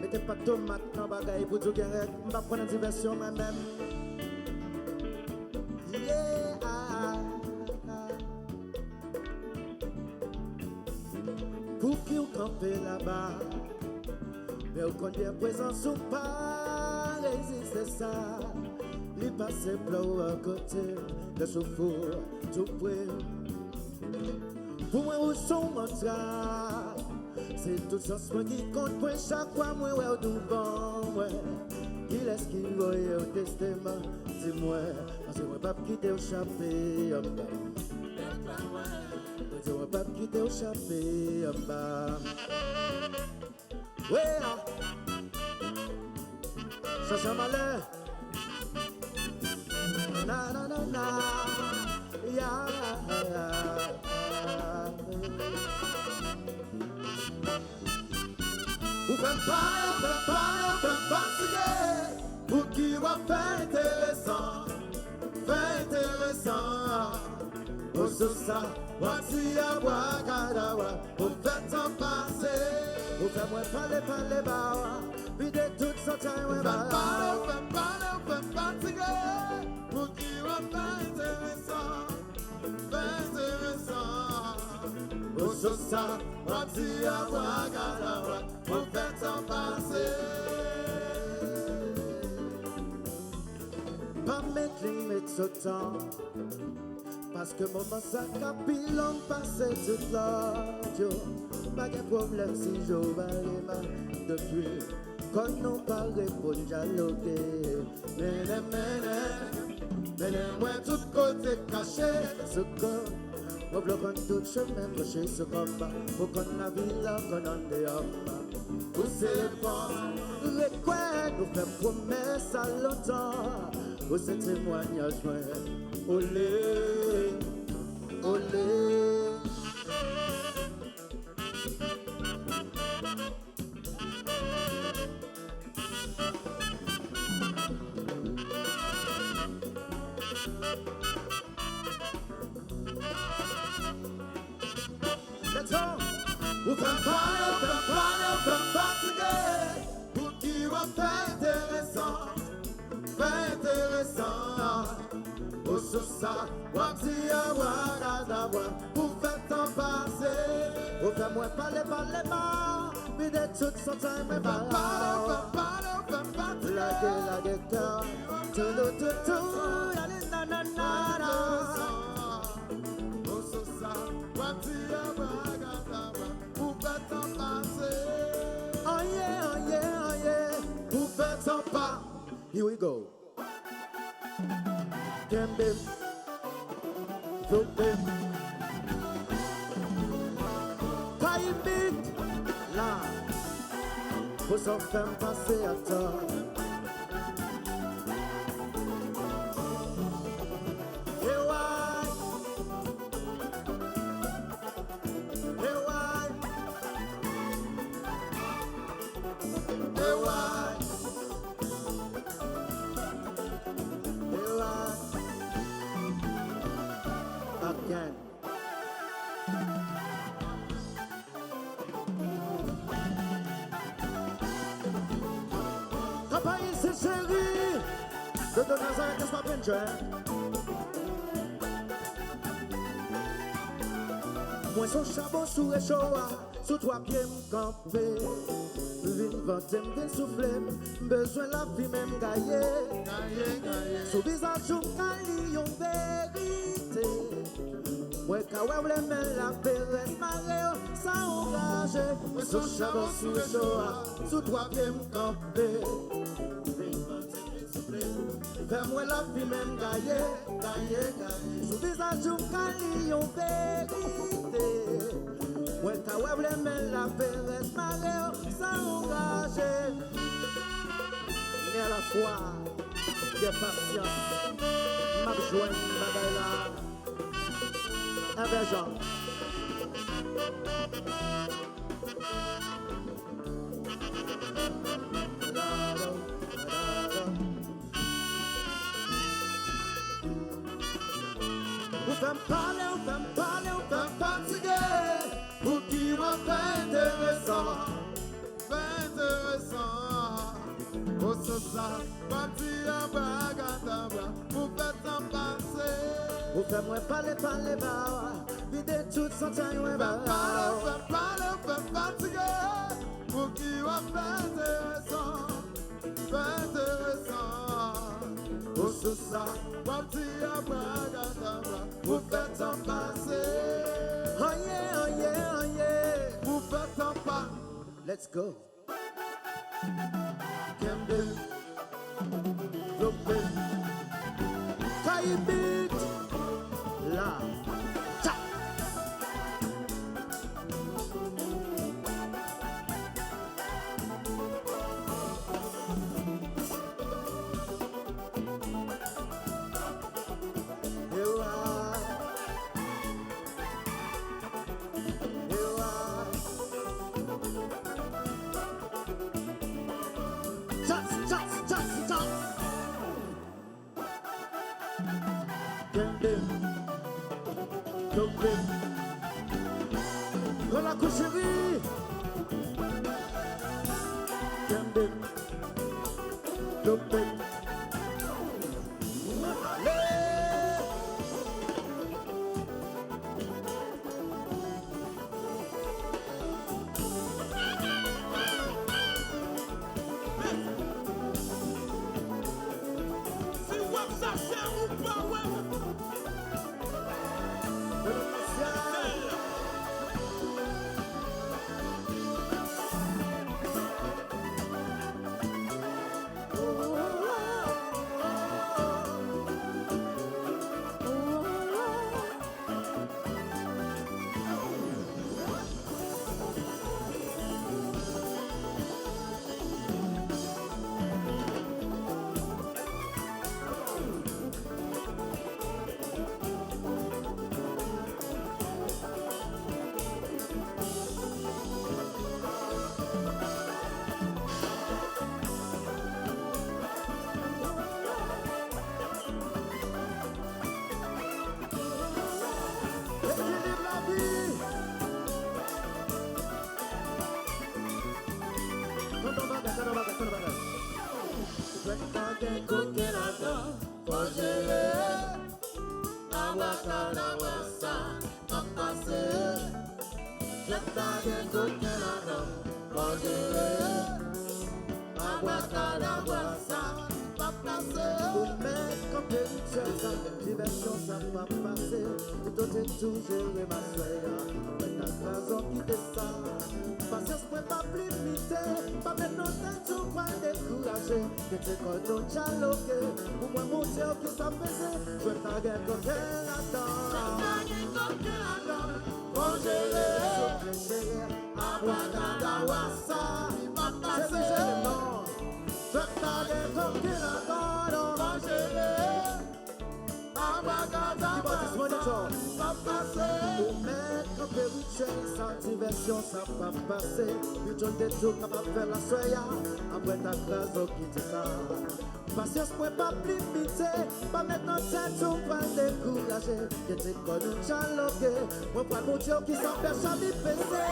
Mettez pas de tomate dans bagaille pour tout guérir. Je vais prendre une diversion moi-même. Yeah. Pour qui vous campez là-bas, mais vous connaissez présence ou pas, résister ça. Les passés pleurent à côté, le souffle tout près. Pour moi, vous sont mental. C'est tout ça qui compte pour chaque fois, moi, ouais, au bon, ouais. Qui laisse qui voyait au testament, dis-moi, parce que moi, pas quitter au chapeau, je ne vais pas quitter au chapeau en bas. Ouais, ça sent malheur. Na na na na, ya. Vous faites pas fatiguer. Pour qui va faire intéressant, oh, c'est ça. Mizik Abracadabra, vous faites en passer. Vous faites moins parler bas. Videz toute son temps, ouais, bah. Faites fatiguer. Pour qui va faire intéressant. Oh, c'est ça. Mizik Abracadabra, vous faites en passer. Pas mettre limite ce temps. Parce que mon ça capilon passé toute l'audio. Pas de problème si je vais les mains depuis. Quand on parle pour dialoguer. Mais moi tout côté caché. Ce corps, on bloque tout chemin proché ce combat. Pour qu'on la ville là, qu'on en dehors. Vous c'est pas les quoi nous fait promesse à longtemps. Vous c'est témoignage, olé, olé. Let's go. Vous faites pas fatiguer. Pour qui va faire intéressant. Oh, c'est ça, Mizik Abracadabra, vous faites en passer. Vous faites moins parler bas, mais de tout son temps, mais pas. La guitare, tout, la na. Oh, c'est ça, Mizik Abracadabra, vous faites en passer. Oh yeah, vous faites en pas. Here we go. Kembim, Zubim, Kaïmit, là, pour s'en faire passer à temps. Again. Campagne, c'est chéri. De Nazareth, qu'est-ce qu'on peut faire? Moi, son charbon sous les chaud, sous trois pieds, m'camper. Vine vanter, vine souffler. Besoin la vie, même gailler. Sous visage, m'cali, yon vérité. Moi, quand on les met la péresse, marée, ça engage. Moi, son charbon sous les chaud, sous trois pieds, m'camper. Fais-moi la vie même gailler. Sous visage ou cali yon vérité. Moi quand on les met la péresse marée sans engager. Mais à la fois, j'ai patience. M'a besoin de bagaille là. Avec Jean. On fait fatiguer. Pour qui va faire intéressant. ça, Mizik Abracadabra, vous faites en passer. Vous faites moi parler, vider tout son temps, ouais, Fais fatigué, pour qui va faire intéressant, pour tout ça, Mizik Abracadabra, vous faites en passer. Oh yeah, oh yeah, oh yeah. Vous faites en pas. Let's go. Kembe, Lobèy, Kaïmit, là, tcha. Dans la coucherie, Kembe, Lobèy. Diversion ça va passer, tout est toujours ma soeur. Après ta raison qui descend, patience pour pas plus limiter, pas mettre nos têtes tout pas décourager. Que tu connais nos dialogues, pour moi mon Dieu qui s'en faisait, je t'en gagne comme elle attend. Congélé, Abracadabra, ça va passer. Je t'en gagne comme elle attend, congélé. Abracadabra, ça va passer. Pour mettre un perruchel, sans diversion, ça va passer. Du John de tout capable de faire la soya. Après ta Kraze, qui dit ça. Patience pour pas plus limiter. Pas mettre en tête, on va décourager. Que tu connais dialoguer. On prend mon Dieu qui s'empêche à m'y passer.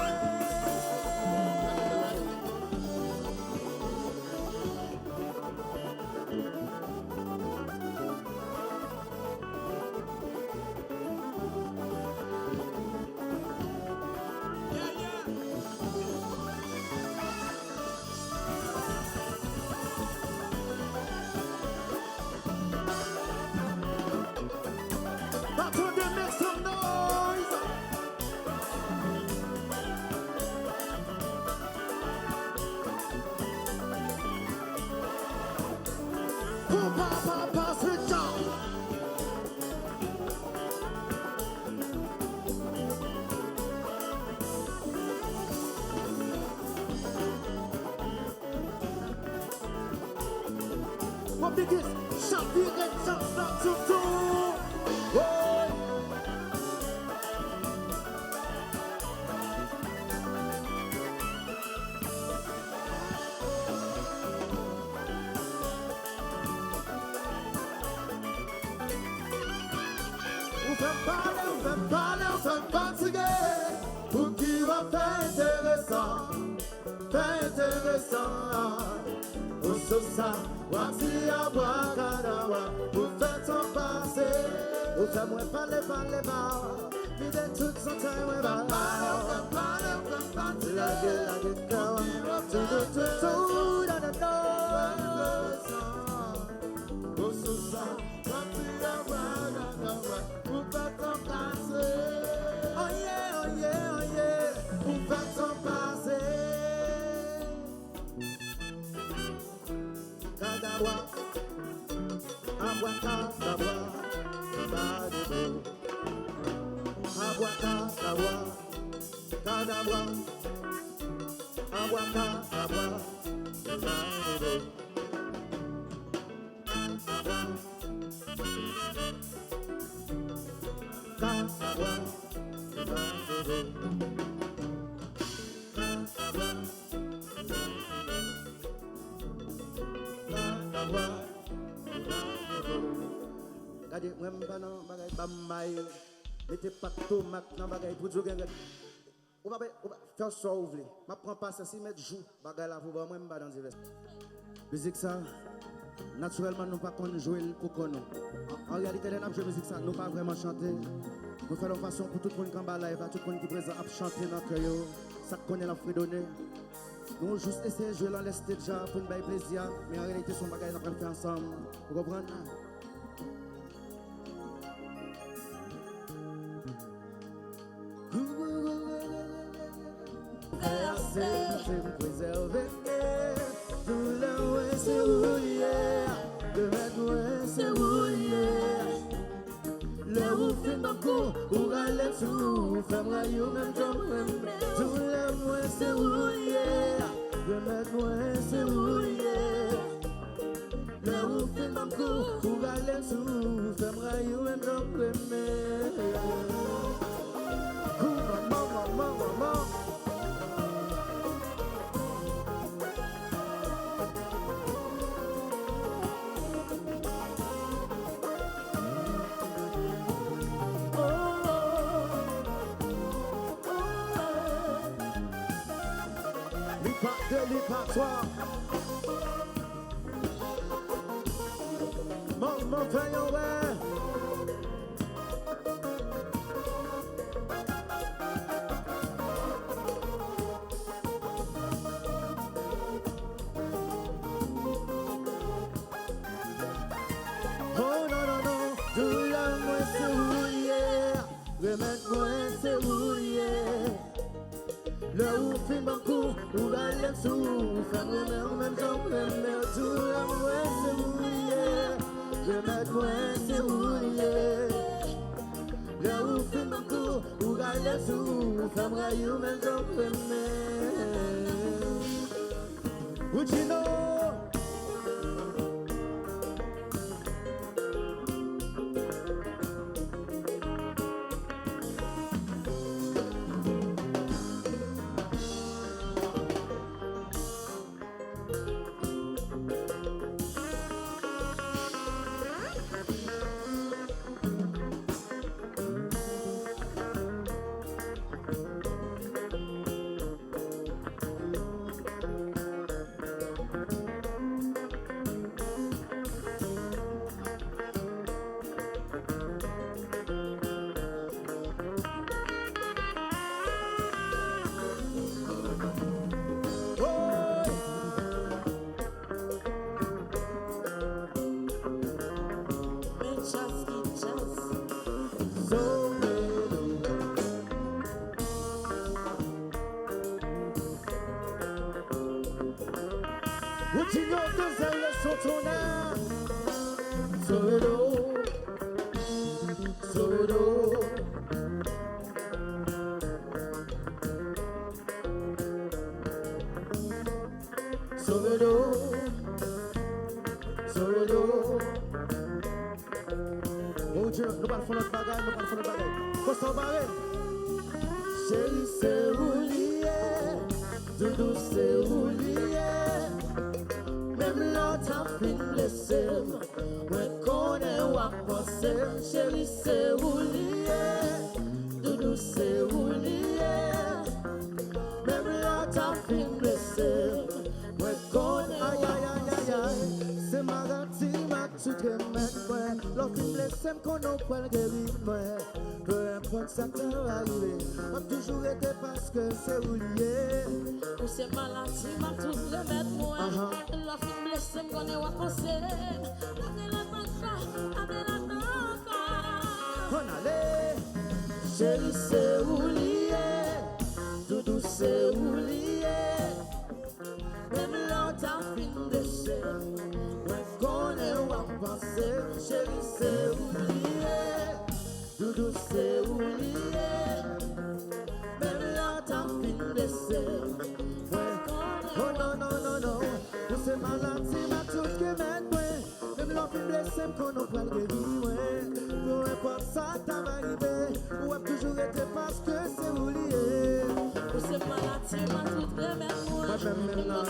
On fait fatigué, pour qui va faire intéressant, ça, voici abracadabra, pour faire ton passé. Ou fait moins parler, vide toute son temps, ouais, bah. La gueule, tout, dans le dos. Sous ça, voici abracadabra, pour faire ton passé. Oh yeah, pour faire ton passé. Kadabra, abracadabra, badebo. Abracadabra, kadabra, abracadabra, badebo. Regardez, moi, je ne pas mettez pas de tomate dans bagay pour jouer. On va faire ça ouvrir. Je prends pas ça, si mettre joue bagay là pour moi, je ne pas dans des vestes. Musique ça, naturellement, nous ne pouvons pas jouer pour nous. En réalité, les jeux musique ça, nous ne pouvons pas vraiment chanter. Nous faisons façon pour tout le monde qui est en live, tout le monde qui est présent à chanter dans le cœur. Ça connaît la fredonner. Nous juste essayer de jouer dans les déjà pour nous faire plaisir, mais en réalité, son bagage nous allons faire ensemble. Vous comprenez? C'est me préserver. Tout le monde c'est rouillé. Le maître c'est rouillé. Le ouf est dans le cou. Pour aller tout. Femme rayon même comme tout le monde c'est rouillé. Le maître c'est rouillé. Le ouf est dans le cou. Pour aller tout. Femme rayon même comme maman. Délibératoire. Maman, fais un ouais. Oh non, tout l'amour c'est rouillé. Remets-moi c'est rouillé. Le ouf est mon cou, ou va aller sous, faire le même temps, tout l'amour c'est rouillé, je m'attends c'est rouillé. Le ouf est mon cou, ou va aller sous, faire le même temps, Uchino. Oh Dieu, nous allons faire notre bagage, faut s'embarrer. Chérie, c'est roulier, doudou, c'est roulier. Même là, t'as fin blessé, moi connais ou à penser. Chérie, c'est roulier, doudou, c'est roulier. Même là, t'as fin blessé, moi connais. Aïe, aïe, aïe, aïe, aïe. l'offre blessé, qu'on n'a pas le guéri, moi. Peu importe ça qui va arriver, m'a toujours été parce que c'est oublié. Ou c'est maladie, m'a tout remettre moi. L'offre blessé, qu'on est à penser. On allait, chérie, c'est oublié. Doudou, c'est oublié. Même l'autre a fin de blessé. Qu'on est à penser, chérie, c'est oublié. Doudou, c'est oublié. Même l'autre a fin de blessé. Oh non, non, non, non. Ou c'est maladie, m'a tout que mettre. Même l'enfant blessé, qu'on n'a pas le guéri. Peu importe ça, t'as arrivé. Ou a toujours été parce que c'est oublié. Ou c'est maladie, m'a tout remettre moi. Même là.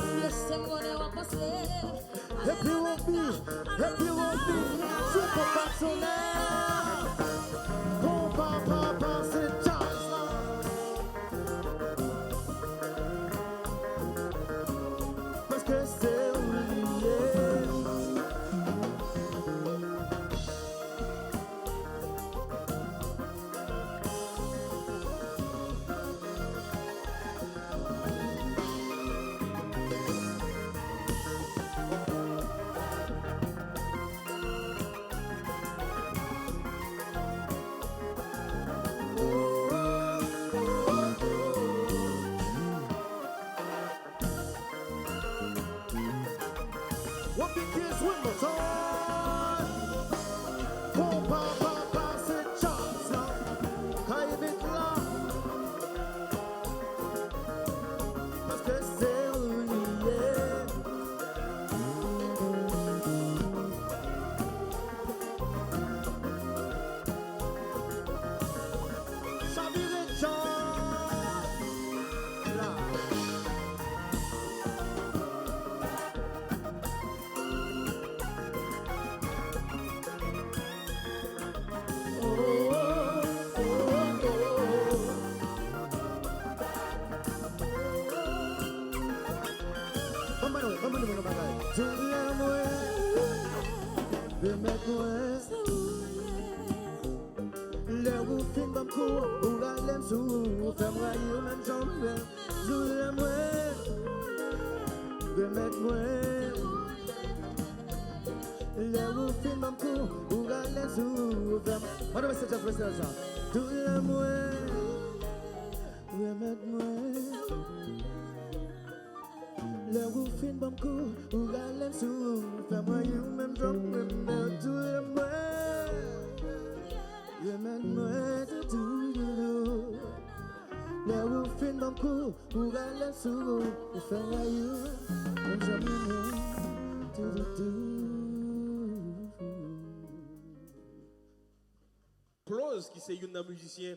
Et puis on vit, je peux pas sonner. On va pas passer de chance là. Parce que c'est oublié. What begins with my time? On va pas passer de chance là. Kaïmit là. Parce que c'est oublié. Ça vire de chance là. Kraze qui c'est un musicien